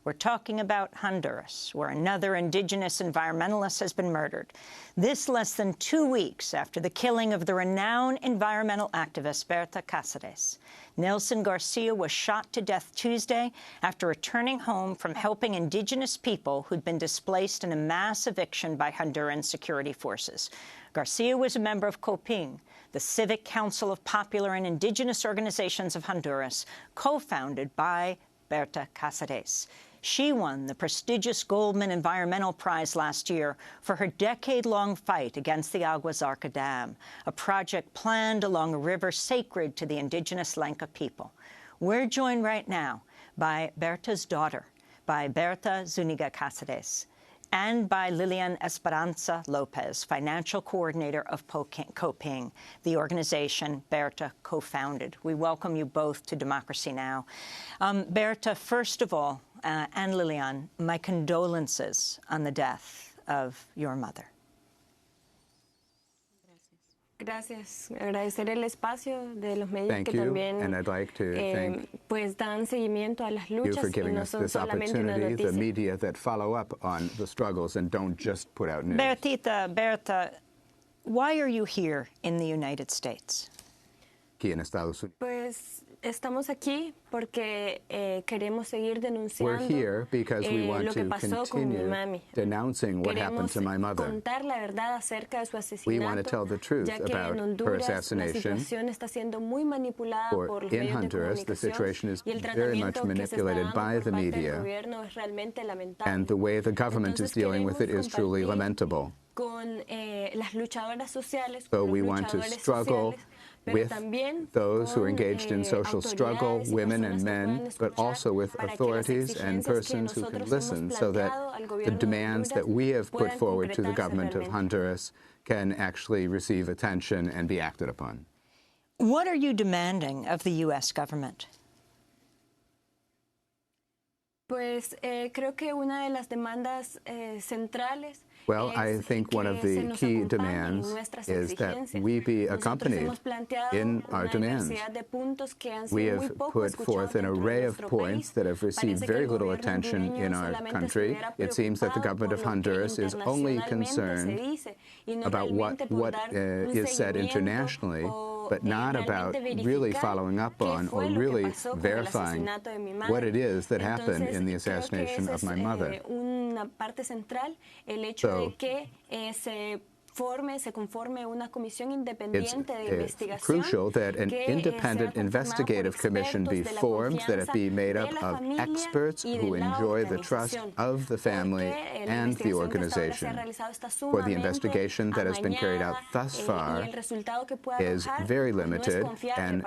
We're talking about Honduras, where another indigenous environmentalist has been murdered. This less than 2 weeks after the killing of the renowned environmental activist Berta Cáceres. Nelson Garcia was shot to death Tuesday after returning home from helping indigenous people who'd been displaced in a mass eviction by Honduran security forces. Garcia was a member of Copinh, the Civic Council of Popular and Indigenous Organizations of Honduras, co-founded by Berta Cáceres. She won the prestigious Goldman Environmental Prize last year for her decade-long fight against the Agua Zarca Dam, a project planned along a river sacred to the indigenous Lenca people. We're joined right now by Berta's daughter, by Berta Zuniga Cáceres, and by Lilian Esperanza Lopez, financial coordinator of Copinh, the organization Berta co-founded. We welcome you both to Democracy Now! Berta, first of all, and Lilian, my condolences on the death of your mother. Gracias. Agradecer el espacio de los medios Thank que you, también and I'd like to thank pues dan seguimiento a las you luchas for y giving no us son this solamente una opportunity, the noticia. media that follow up on the struggles and don't just put out news. Berta, why are you here in the United States? Aquí en Estados Unidos. Pues estamos aquí porque queremos seguir We're denunciando here because we want lo que to pasó con mi continue mami. denouncing what happened to my mother. Contar la verdad acerca de su We want to asesinato, tell the truth ya que about en her Honduras la assassination. situación está siendo muy manipulada por los In medios de Honduras, the comunicación situation is y el very much tratamiento que se está manipulated dando by por the parte del media, gobierno es realmente lamentable. and the way the government is Entonces dealing with it is queremos truly compartir lamentable. Con las luchadoras sociales, So con we los want to luchadores struggle sociales, pero with también those who are con, engaged in social struggle, autoridades y women personas and que men, puedan but escuchar also with para que las authorities and exigencias que persons who can nosotros listen, hemos so that planteado al the gobierno de demands that Honduras we have put puedan forward to the concretarse government of realmente. Honduras can actually receive attention and be acted upon. What are you demanding of the U.S. government? Pues creo que una de las demandas centrales Well, I think one of the key demands is that we be accompanied in our demands. We have put forth an array of points that have received very little attention in our country. It seems that the government of Honduras is only concerned about what is said internationally, but not about really following up on or really verifying what it is that happened in the assassination of my mother. So, it's crucial that an independent investigative commission be formed, that it be made up of experts who enjoy the trust of the family and the organization. For the investigation that has been carried out thus far is very limited, and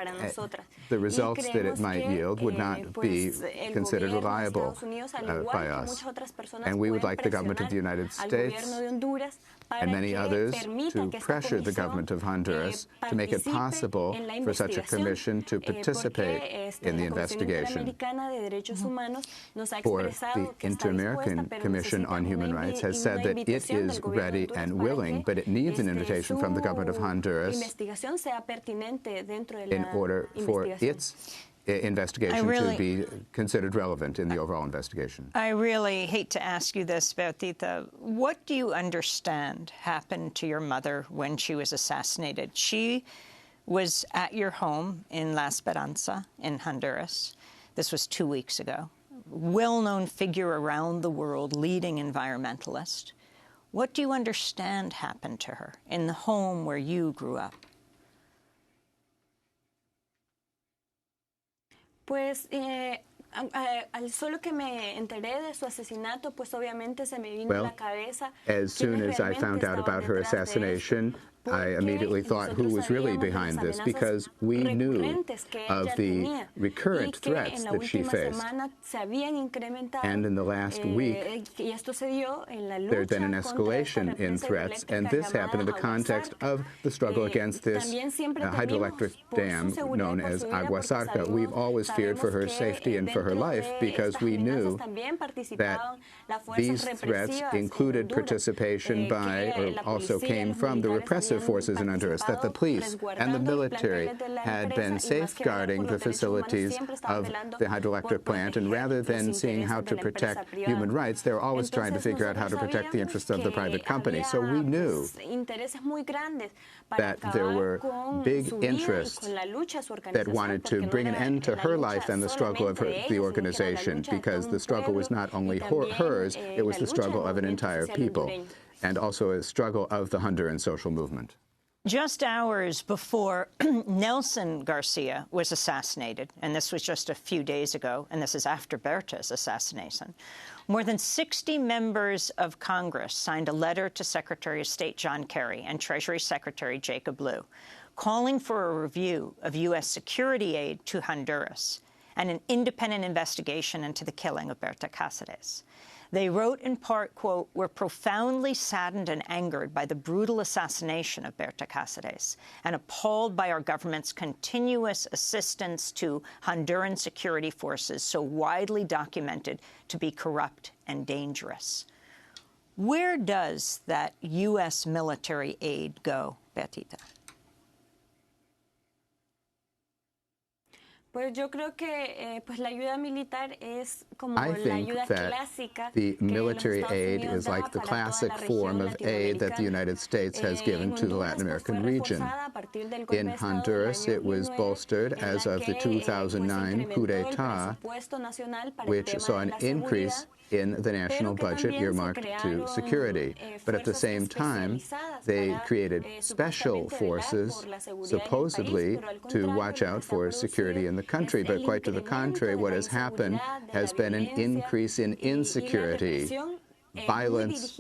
the results that it might yield would not be considered reliable by us. And we would like the government of the United States and many others to pressure the government of Honduras to make it possible for such a commission to participate in the investigation. For the Inter-American Commission on Human Rights has said that it is ready and willing, but it needs an invitation from the government of Honduras in order for its investigation to be considered relevant in the overall investigation. I really hate to ask you this, Bertita. What do you understand happened to your mother when she was assassinated? She was at your home in La Esperanza in Honduras. This was 2 weeks ago. Well-known figure around the world, leading environmentalist. What do you understand happened to her in the home where you grew up? Pues al solo que me enteré de su asesinato, pues obviamente se me vino a la cabeza. As soon as I found out about her assassination, I immediately thought who was really behind this, because we knew of the recurrent threats that she faced. And in the last week, there had been an escalation in threats, and this happened in the context of the struggle against this hydroelectric dam known as Agua Zarca. We've always feared for her safety and for her life, because we knew that these threats included participation by, or also came from, the repressive repressive forces in Honduras, that the police and the military had been safeguarding the facilities of the hydroelectric plant, and rather than seeing how to protect human rights, they were always trying to figure out how to protect the interests of the private company. So we knew that there were big interests that wanted to bring an end to her life and the struggle of the organization, because the struggle was not only hers, it was the struggle of an entire people, and also a struggle of the Honduran social movement. Just hours before Nelson Garcia was assassinated, and this was just a few days ago, and this is after Berta's assassination, more than 60 members of Congress signed a letter to Secretary of State John Kerry and Treasury Secretary Jacob Lew, calling for a review of U.S. security aid to Honduras and an independent investigation into the killing of Berta Cáceres. They wrote in part, quote, "We're profoundly saddened and angered by the brutal assassination of Berta Cáceres and appalled by our government's continuous assistance to Honduran security forces so widely documented to be corrupt and dangerous." Where does that U.S. military aid go, Bertita? Pues yo creo que pues la ayuda militar es como I la think ayuda that clásica the que los military Estados aid Unidos is like da the para classic toda la form región of aid that the latinoamericana. United States has given to the Latin American region. In Honduras, it was bolstered as of the 2009 coup d'etat, which saw an increase in the national budget earmarked to security. But at the same time, they created special forces, supposedly, to watch out for security in the country. But quite to the contrary, what has happened has been an increase in insecurity, violence,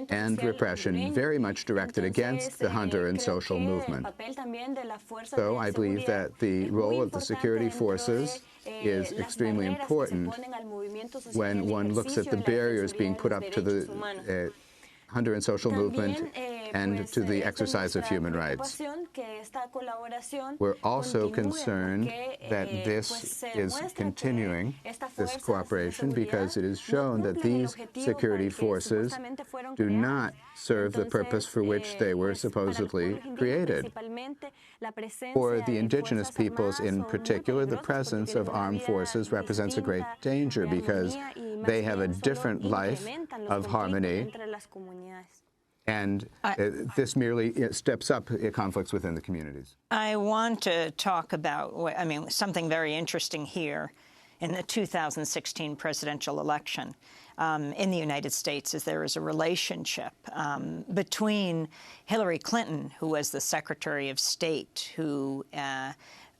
and repression, very much directed against the Honduran social movement. So I believe that the role of the security forces is extremely important when one looks at the barriers being put up to the Honduran social movement and to the exercise of human rights. We're also concerned that this is continuing, this cooperation, because it is shown that these security forces do not serve the purpose for which they were supposedly created. For the indigenous peoples in particular, the presence of armed forces represents a great danger because they have a different life of harmony, and this merely steps up conflicts within the communities. I want to talk about, something very interesting here in the 2016 presidential election in the United States is there is a relationship between Hillary Clinton, who was the Secretary of State, who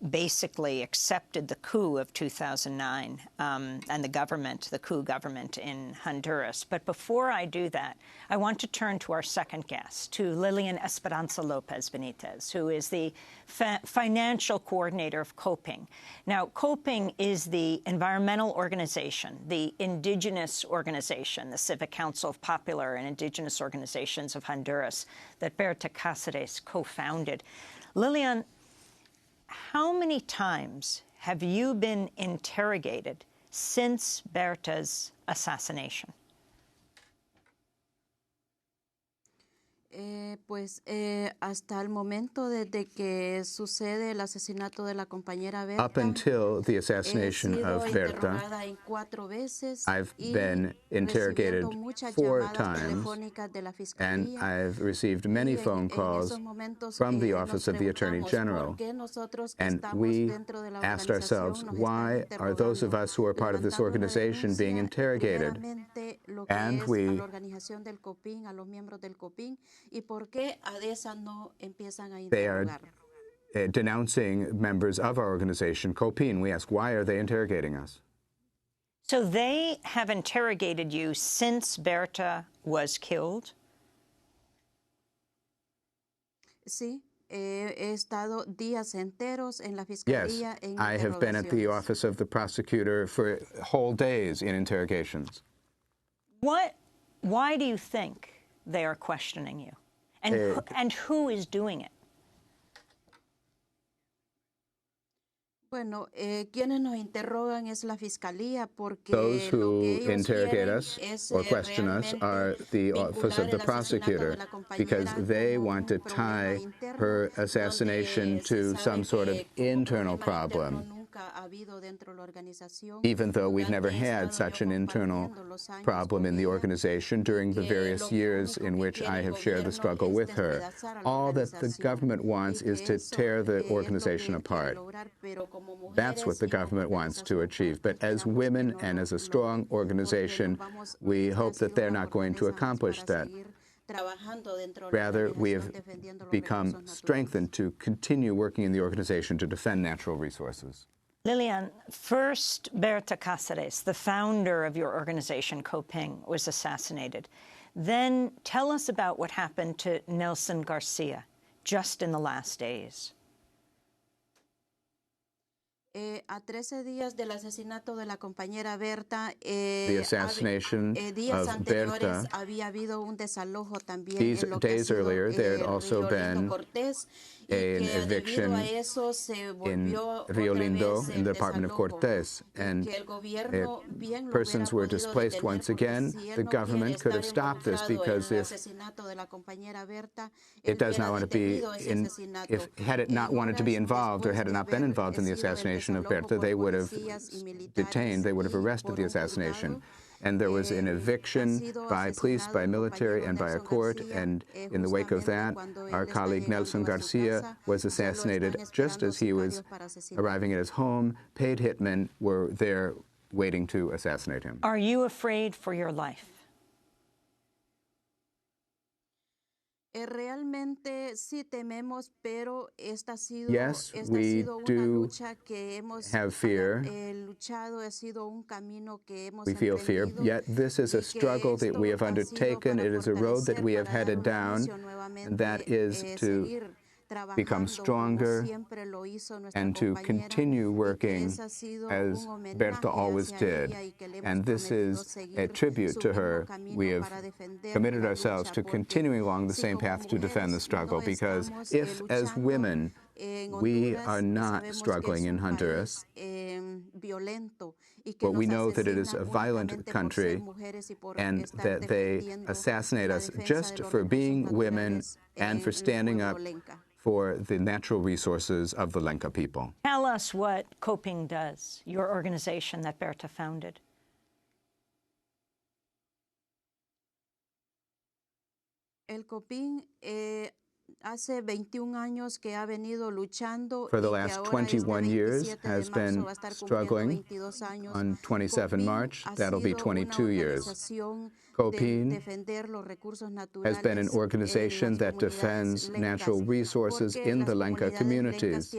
basically accepted the coup of 2009 and the coup government in Honduras. But before I do that, I want to turn to our second guest, to Lilian Esperanza Lopez Benitez, who is the financial coordinator of Copinh. Now, Copinh is the environmental organization, the indigenous organization, the Civic Council of Popular and Indigenous Organizations of Honduras that Berta Cáceres co-founded. Lilian, how many times have you been interrogated since Berta's assassination? Pues hasta el momento desde que sucede el asesinato de la compañera Berta. Up until the assassination of Berta, I've been interrogated 4 times, and I've received many phone calls from the Office of the Attorney General. And we asked ourselves, why are those of us who are part of this organization being interrogated? And we they are denouncing members of our organization, Copinh. We ask, why are they interrogating us? So they have interrogated you since Berta was killed? Sí. He estado días enteros en la fiscalía. Yes, I have been at the office of the prosecutor for whole days in interrogations. Why do you think they are questioning you? And who is doing it? Bueno, quienes nos interrogan es la fiscalía porque those who interrogate us or question us are the office of the prosecutor because they want to tie her assassination to some sort of internal problem, even though we've never had such an internal problem in the organization during the various years in which I have shared the struggle with her. All that the government wants is to tear the organization apart. That's what the government wants to achieve. But as women and as a strong organization, we hope that they're not going to accomplish that. Rather, we have become strengthened to continue working in the organization to defend natural resources. Lilian, first Berta Cáceres, the founder of your organization, Copinh, was assassinated. Then tell us about what happened to Nelson Garcia just in the last days. A 13 días del asesinato de la compañera Berta, the assassination of Berta, había habido un desalojo también these en lo que days earlier, there had also been an eviction in Rio Lindo in the department of Cortés, and persons were displaced once again. The government could have stopped this because if it does not want to be had it not wanted to be involved or had it not been involved in the assassination of Berta, they would have detained, they would have arrested the assassination. And there was an eviction by police, by military, and by a court, and in the wake of that, our colleague Nelson Garcia was assassinated just as he was arriving at his home. Paid hitmen were there waiting to assassinate him. Are you afraid for your life? Realmente sí tememos, pero esta ha sido, yes, esta we ha sido una do lucha que hemos have fear. Luchado, ha sido un camino que hemos we feel fear, yet this is a struggle that we have undertaken. It is a road that we have headed down, and that is to become stronger and to continue working as Berta always did. And this is a tribute to her. We have committed ourselves to continuing along the same path to defend the struggle, because if, as women, we are not struggling in Honduras, but we know that it is a violent country and that they assassinate us just for being women and for standing up for the natural resources of the Lenca people. Tell us what Copinh does, your organization that Berta founded. El Copinh hace 21 años que ha venido luchando. For the last 21 years has been struggling. On 27 March, that'll be 22 years. Copinh has been an organization that defends natural resources in the Lenca communities,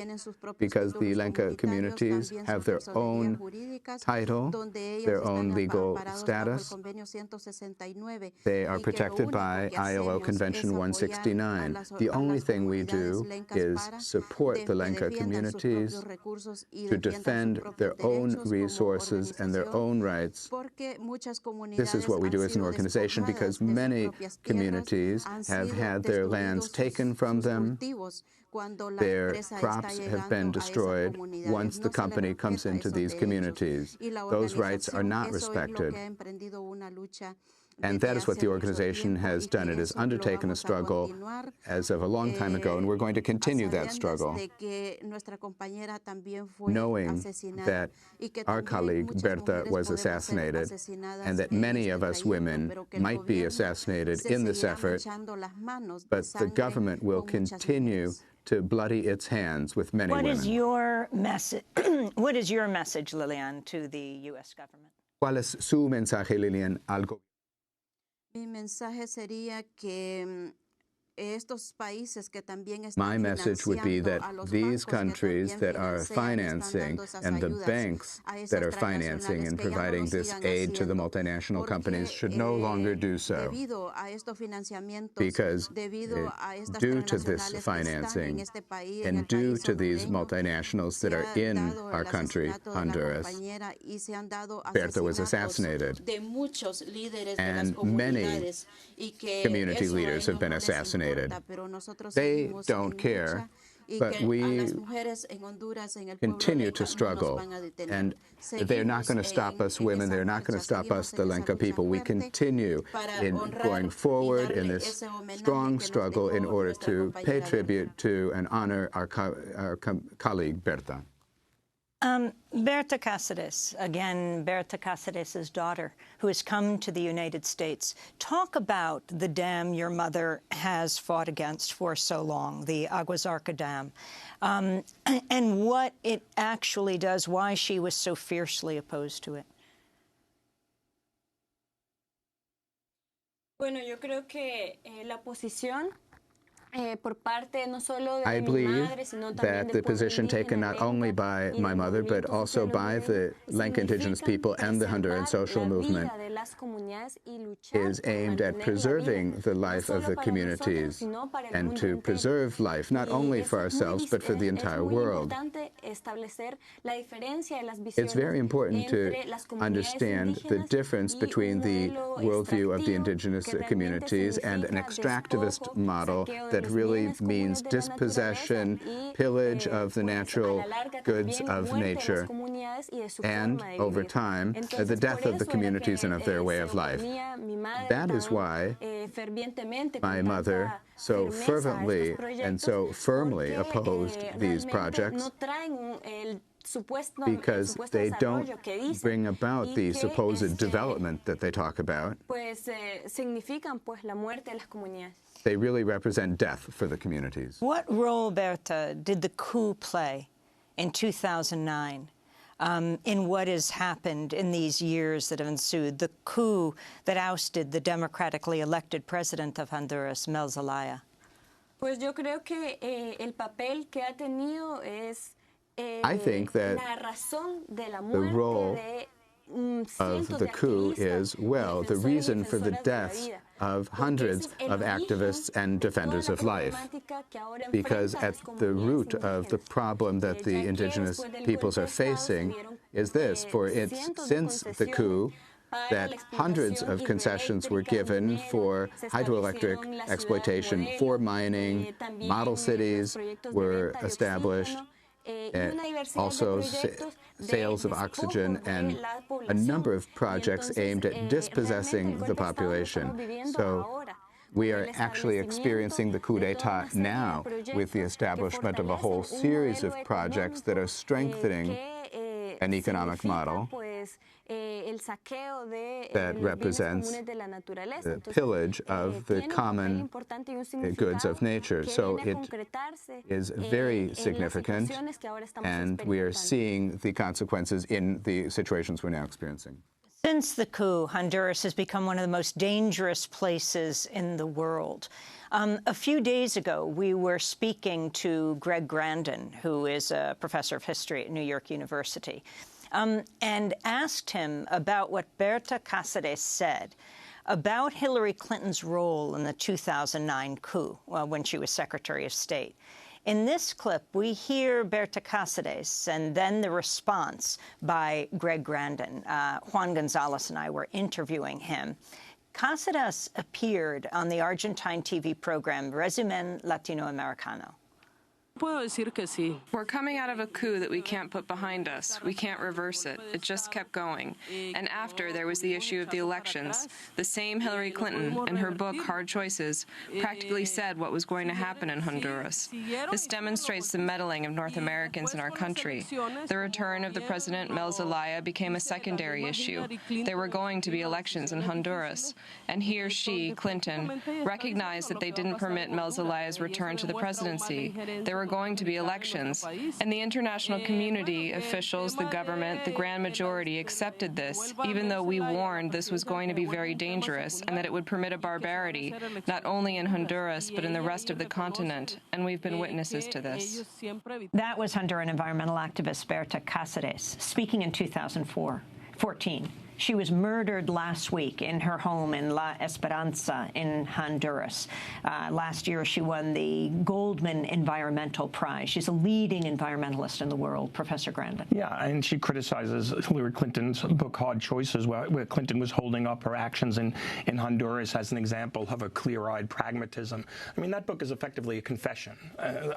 because the Lenca communities have their own title, their own legal status. They are protected by ILO Convention 169. The only thing we do is support the Lenca communities to defend their own resources and their own rights. This is what we do as an organization, because many communities have had their lands taken from them. Their crops have been destroyed once the company comes into these communities. Those rights are not respected. And that is what the organization has done. It has undertaken a struggle as of a long time ago, and we're going to continue that struggle, knowing that our colleague Berta was assassinated and that many of us women might be assassinated in this effort, but the government will continue to bloody its hands with many women. What is your message, Lilian, to the U.S. government? ¿Cuál es su mensaje, Lilian, al gobierno? Mi mensaje sería que estos países que también están My message would be that these countries that are financing and the banks that are financing and providing this aid to the multinational companies should no longer do so, because due to this financing and due to these multinationals that are in our country, Honduras, Berta was assassinated, and many community leaders have been assassinated. They don't care But we continue to struggle, and they're not going to stop us women, they're not going to stop us, the Lenca people. We continue in going forward in this strong struggle in order to pay tribute to and honor our colleague, Berta. Berta Cáceres, again, Berta Cáceres' daughter, who has come to the United States. Talk about the dam your mother has fought against for so long, the Agua Zarca Dam, and what it actually does, why she was so fiercely opposed to it. Bueno, yo creo que la posición I believe that the position taken not only by my mother, but also by the Lenca indigenous people and the Honduran social movement is aimed at preserving the life of the communities and to preserve life, not only for ourselves, but for the entire world. It's very important to understand the difference between the worldview of the indigenous communities and an extractivist model that really means dispossession, pillage of the natural goods of nature, and, over time, the death of the communities and of their way of life. That is why my mother so fervently and so firmly opposed these projects, because they don't bring about the supposed development that they talk about. They really represent death for the communities. What role, Berta, did the coup play in 2009 in what has happened in these years that have ensued, the coup that ousted the democratically elected president of Honduras, Mel Zelaya? Pues yo creo que el papel que ha tenido es I think that the role of the coup is, well, the reason for the deaths of hundreds of activists and defenders of life. Because at the root of the problem that the indigenous peoples are facing is this: for it's since the coup that hundreds of concessions were given for hydroelectric exploitation, for mining, model cities were established, also sales of oxygen, and a number of projects aimed at dispossessing the population. So we are actually experiencing the coup d'etat now with the establishment of a whole series of projects that are strengthening an economic model that represents the pillage of the common goods of nature. So it is very significant, and we are seeing the consequences in the situations we're now experiencing. Since the coup, Honduras has become one of the most dangerous places in the world. A few days ago, we were speaking to Greg Grandin, who is a professor of history at New York University, and asked him about what Berta Cáceres said about Hillary Clinton's role in the 2009 coup when she was Secretary of State. In this clip, we hear Berta Cáceres and then the response by Greg Grandin. Juan Gonzalez and I were interviewing him. Cáceres appeared on the Argentine TV program Resumen Latinoamericano. We're coming out of a coup that we can't put behind us. We can't reverse it. It just kept going. And after, there was the issue of the elections. The same Hillary Clinton, in her book, Hard Choices, practically said what was going to happen in Honduras. This demonstrates the meddling of North Americans in our country. The return of the President Mel Zelaya became a secondary issue. There were going to be elections in Honduras. And he or she, Clinton, recognized that they didn't permit Mel Zelaya's return to the presidency. There were going to be elections, and the international community, officials, the government, the grand majority accepted this, even though we warned this was going to be very dangerous and that it would permit a barbarity, not only in Honduras, but in the rest of the continent, and we've been witnesses to this. That was Honduran environmental activist Berta Cáceres speaking in 2014. She was murdered last week in her home in La Esperanza in Honduras. Last year, she won the Goldman Environmental Prize. She's a leading environmentalist in the world, Professor Grandin. Yeah, and she criticizes Hillary Clinton's book, Hard Choices, where Clinton was holding up her actions in Honduras as an example of a clear-eyed pragmatism. I mean, that book is effectively a confession.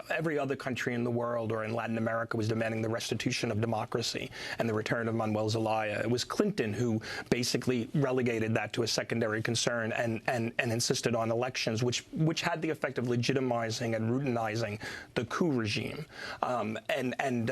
Every other country in the world or in Latin America was demanding the restitution of democracy and the return of Manuel Zelaya. It was Clinton who basically relegated that to a secondary concern and insisted on elections, which had the effect of legitimizing and routinizing the coup regime, and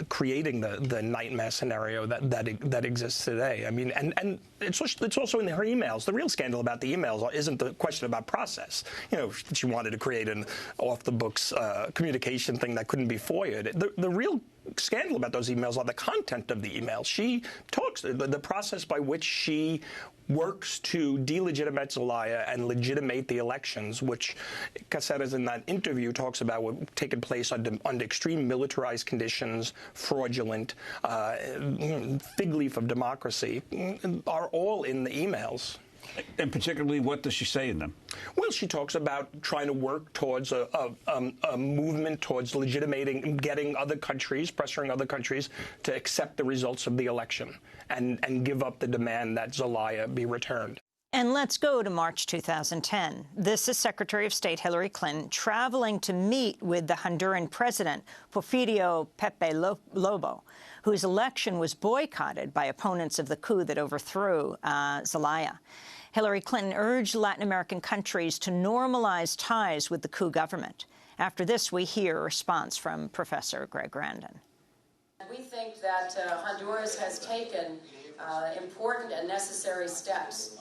creating the nightmare scenario that exists today. I mean, and it's also in her emails. The real scandal about the emails isn't the question about process. You know, she wanted to create an off-the-books communication thing that couldn't be FOIA'd. The real scandal about those emails are the content of the emails. She talks the process by which she works to delegitimate Zelaya and legitimate the elections, which Cáceres in that interview talks about what taken place under extreme militarized conditions, fraudulent, fig leaf of democracy, are all in the emails. And particularly, what does she say in them? Well, she talks about trying to work towards a movement towards legitimating, getting other countries, pressuring other countries to accept the results of the election and give up the demand that Zelaya be returned. And let's go to March 2010. This is Secretary of State Hillary Clinton traveling to meet with the Honduran president, Porfirio Pepe Lobo, whose election was boycotted by opponents of the coup that overthrew Zelaya. Hillary Clinton urged Latin American countries to normalize ties with the coup government. After this, we hear a response from Professor Greg Grandin. We think that Honduras has taken important and necessary steps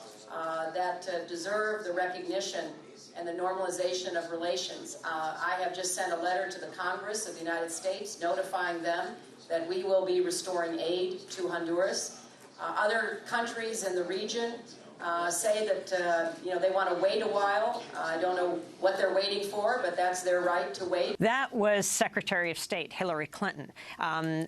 that deserve the recognition and the normalization of relations. I have just sent a letter to the Congress of the United States notifying them that we will be restoring aid to Honduras. Other countries in the region say that they want to wait a while. I don't know what they're waiting for, but that's their right to wait. That was Secretary of State Hillary Clinton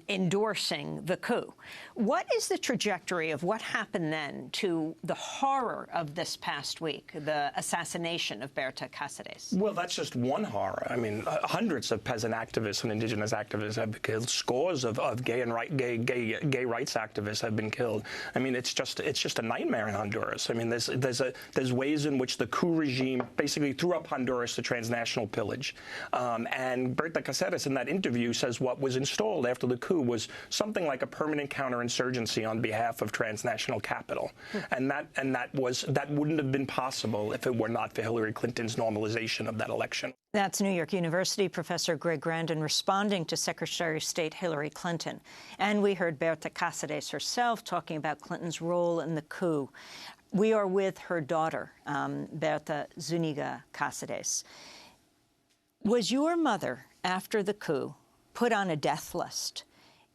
endorsing the coup. What is the trajectory of what happened then to the horror of this past week, the assassination of Berta Cáceres? Well, that's just one horror. I mean, hundreds of peasant activists and indigenous activists have been killed. Scores of gay rights activists have been killed. I mean, it's just a nightmare in Honduras. I mean, there's ways in which the coup regime basically threw up Honduras to transnational pillage. And Berta Cáceres in that interview says what was installed after the coup was something like a permanent counterinsurgency on behalf of transnational capital. And that wouldn't have been possible if it were not for Hillary Clinton's normalization of that election. That's New York University Professor Greg Grandin responding to Secretary of State Hillary Clinton. And we heard Berta Cáceres herself talking about Clinton's role in the coup. We are with her daughter, Berta Zuniga Cáceres. Was your mother, after the coup, put on a death list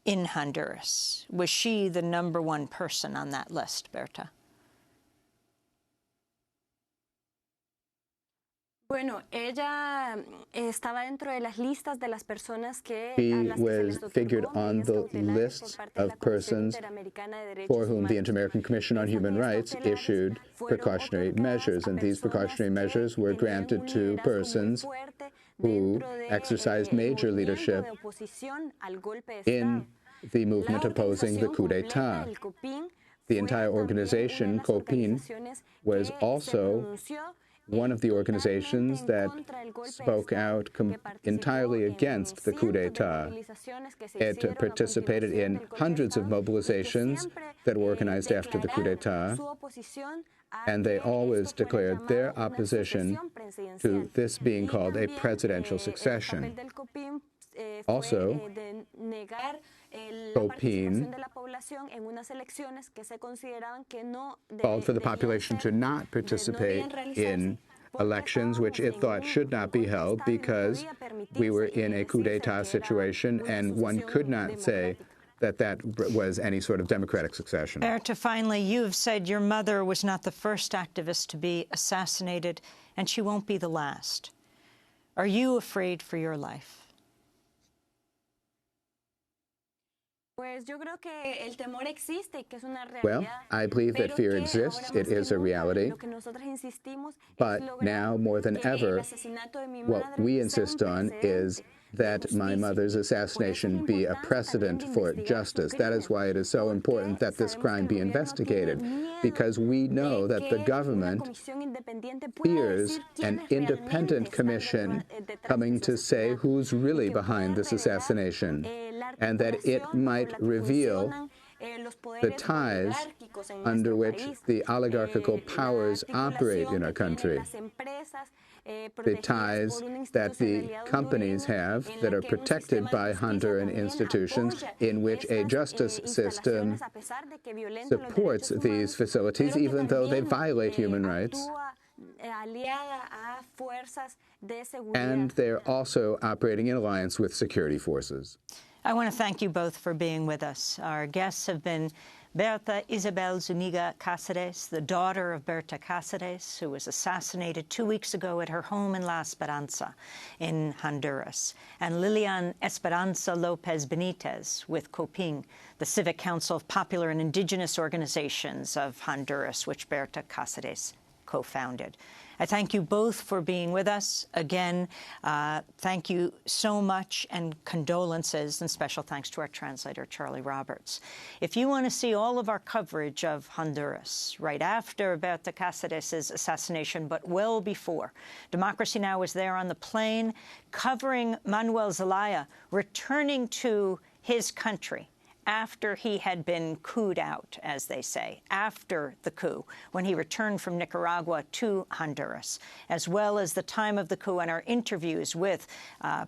in Honduras? Was she the #1 person on that list, Berta? Bueno, ella estaba dentro de las listas de las personas que She was figured on the lists of persons for whom the Inter-American Commission on Human Rights issued precautionary measures, and these precautionary measures were granted to persons who exercised major leadership in the movement opposing the coup d'etat. The entire organization, Copinh, was also one of the organizations that spoke out entirely against the coup d'etat. It participated in hundreds of mobilizations that were organized after the coup d'etat, and they always declared their opposition to this being called a presidential succession. Also, Copinh called for the population to not participate in elections which it thought should not be held because we were in a coup d'etat situation, and one could not say that that was any sort of democratic succession. Berta, finally, you've said your mother was not the first activist to be assassinated, and she won't be the last. Are you afraid for your life? Well, I believe that fear exists. It is a reality. But now, more than ever, what we insist on is that my mother's assassination be a precedent for justice. That is why it is so important that this crime be investigated, because we know that the government fears an independent commission coming to say who's really behind this assassination, and that it might reveal the ties under which the oligarchical powers operate in our country, the ties that the companies have that are protected by Honduran institutions, in which a justice system supports these facilities, even though they violate human rights. And they're also operating in alliance with security forces. I want to thank you both for being with us. Our guests have been Berta Isabel Zuniga Cáceres, the daughter of Berta Cáceres, who was assassinated 2 weeks ago at her home in La Esperanza in Honduras, and Lilian Esperanza Lopez Benitez with Copinh, the Civic Council of Popular and Indigenous Organizations of Honduras, which Berta Cáceres co-founded. I thank you both for being with us. Again, thank you so much, and condolences and special thanks to our translator, Charlie Roberts. If you want to see all of our coverage of Honduras right after Berta Cáceres' assassination, but well before, Democracy Now! Was there on the plane covering Manuel Zelaya returning to his country after he had been couped out, as they say, after the coup, when he returned from Nicaragua to Honduras, as well as the time of the coup and our interviews with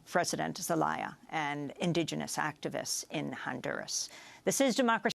President Zelaya and indigenous activists in Honduras. This is Democracy